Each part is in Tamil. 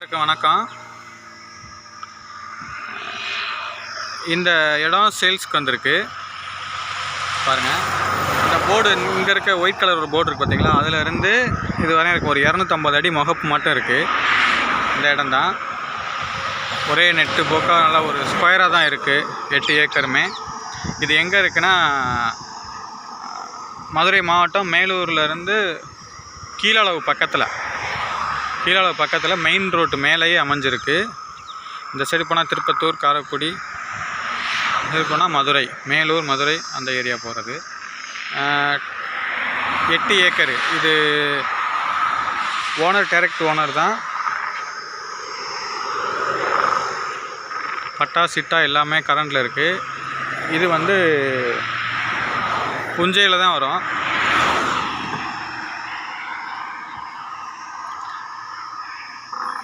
எல்லாருக்கும் வணக்கம். இந்த இடம் சேல்ஸ்க்கு வந்திருக்கு பாருங்கள். இந்த போர்டு இங்கே இருக்க ஒயிட் கலர் ஒரு போர்டு இருக்குது பார்த்தீங்களா, அதில் இருந்து இது வரையும் இருக்குது. ஒரு 250 அடி முகப்பு மட்டும் இருக்குது. இந்த இடம் தான் ஒரே நெட்டு போக்காக நல்லா ஒரு ஸ்கொயராக தான் இருக்குது. 8 ஏக்கருமே. இது எங்கே இருக்குன்னா மதுரை மாவட்டம் மேலூர்லேருந்து கீழளவு பக்கத்தில் மெயின் ரோட்டு மேலேயே அமைஞ்சிருக்கு. இந்த சைடு போனால் திருப்பத்தூர், காரைக்குடி, இது போனால் மதுரை, மேலூர், மதுரை அந்த ஏரியா போகிறது. 8 ஏக்கரு. இது ஓனர் டைரக்ட் ஓனர் தான். பட்டா சிட்டா எல்லாமே கரண்டில் இருக்குது. இது புஞ்சையில் தான் வரும்.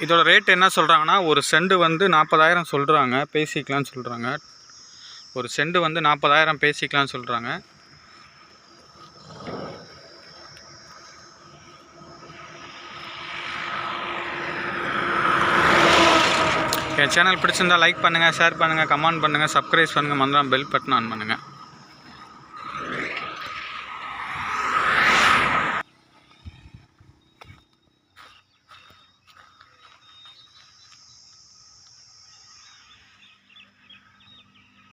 இதோட ரேட் என்ன சொல்கிறாங்கன்னா, ஒரு செண்டு 40,000 சொல்கிறாங்க, பேசிக்கலான்னு சொல்கிறாங்க. ஒரு செண்டு 40,000 பேசிக்கலான்னு சொல்கிறாங்க. என் சேனல் பிடிச்சிருந்தால் லைக் பண்ணுங்கள், ஷேர் பண்ணுங்கள், கமெண்ட் பண்ணுங்கள், சப்ஸ்கிரைப் பண்ணுங்கள், மறந்துடாம பெல் பட்டன் ஆன் பண்ணுங்கள்.